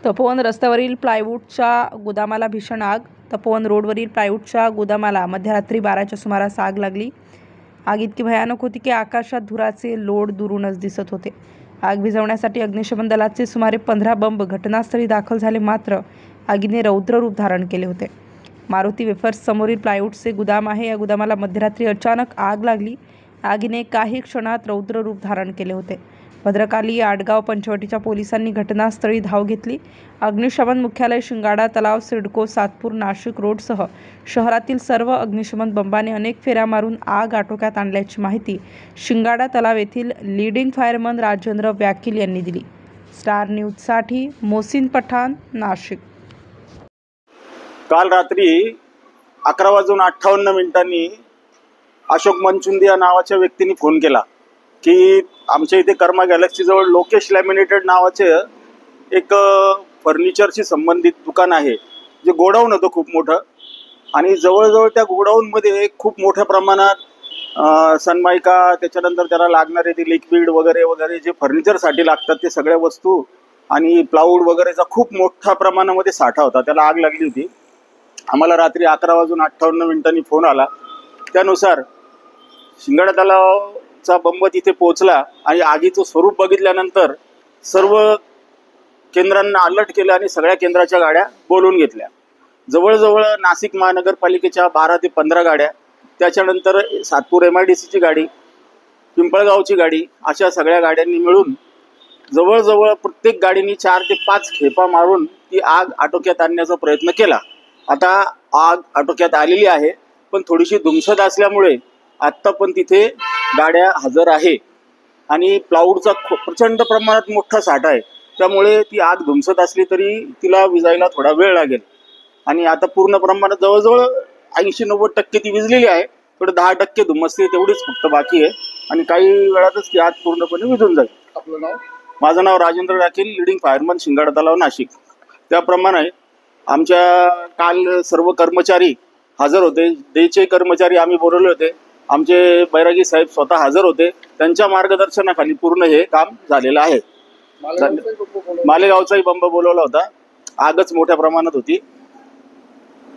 तपोवन रस्त्यावरील प्लायवूडच्या गोदामाला भीषण आग. तपोवन रोडवरील प्लायवूडच्या गोदामाला मध्यरात्री 12च्या सुमारास आग लागली. आग इतकी भयानक होती की आकाशात धुराचे लोट दुरूनच दिसत होते. आग विझवण्यासाठी अग्निशमन दलाचे सुमारे 15 बंब घटनास्थळी दाखल झाले, मात्र आगीने रौद्र रूप धारण केले होते. मारुती वेफर्स समोरील प्लायवूडचे गोदाम आहे. या गोदामाला मध्यरात्री अचानक आग लागली. आगीने काही क्षणात रौद्र रूप धारण केले होते. भद्रकाली आडगाव पंचवटीच्या पोलिसांनी घटनास्थळी धाव घेतली. अग्निशमन मुख्यालय, शिंगाडा तलाव, सिडको, सातपूर, नाशिक रोडसह शहरातील सर्व अग्निशमन बंबाने अनेक फेऱ्या मारून आग आटोक्यात आणल्याची माहिती शिंगाडा तलाव येथील लीडिंग फायरमन राजेंद्र व्याकील यांनी दिली. स्टार न्यूजसाठी मोहसिन पठाण, नाशिक. काल रात्री 11:58 अशोक मनचुंदी या नावाच्या व्यक्तीने फोन केला की आमच्या इथे कर्मा गॅलेक्सी जवळ लोकेश लॅमिनेटेड नावाचे एक फर्निचरशी संबंधित दुकान आहे, जे गोडाऊन होतं खूप मोठं, आणि जवळजवळ त्या गोडाऊनमध्ये खूप मोठ्या प्रमाणात सनमायका, त्याच्यानंतर त्याला लागणारे ते लिक्विड वगैरे वगैरे जे फर्निचरसाठी लागतात ते सगळ्या वस्तू आणि प्लाऊड वगैरेचा खूप मोठ्या प्रमाणामध्ये साठा होता. त्याला आग लागली होती. आम्हाला रात्री 11:58 फोन आला. त्यानुसार शिंगाडा तलावचा बंब तिथे पोहोचला आणि आगीचं स्वरूप बघितल्यानंतर सर्व केंद्रांना अलर्ट केलं आणि सगळ्या केंद्राच्या गाड्या बोलवून घेतल्या. जवळजवळ नाशिक महानगरपालिकेच्या 12 ते 15 गाड्या, त्याच्यानंतर सातपूर MIDCची गाडी, पिंपळगावची गाडी, अशा सगळ्या गाड्यांनी मिळून जवळजवळ प्रत्येक गाडीने 4 ते 5 खेपा मारून ती आग आटोक्यात आणण्याचा प्रयत्न केला. आता आग आटोक्यात आलेली आहे, पण थोडीशी धुमसत असल्यामुळे आत्ता पण तिथे गाड्या हजर आहे आणि प्लाऊडचा प्रचंड प्रमाणात मोठा साठा आहे. त्यामुळे ती आग धुमसत असली तरी तिला विझायला थोडा वेळ लागेल आणि आता पूर्ण प्रमाणात जवळजवळ 80-90% ती विझलेली आहे. थोडं 10% धुमसते तेवढीच फक्त बाकी आहे आणि काही वेळातच ती आग पूर्णपणे विझून जाईल. आपलं नाव? माझं नाव राजेंद्र व्याकील, लीडिंग फायरमन, शिंगाडा तलाव, नाशिक. त्याप्रमाणे आमच्या काल सर्व कर्मचारी हजर होते. डेचे कर्मचारी आम्ही बोलवले होते. आमचे बैरागी साहेब स्वतः हजर होते. त्यांच्या मार्गदर्शनाखाली पूर्ण हे काम झालेलं आहे. मालेगावचाही बंब बोलवला होता. आगच मोठ्या प्रमाणात होती.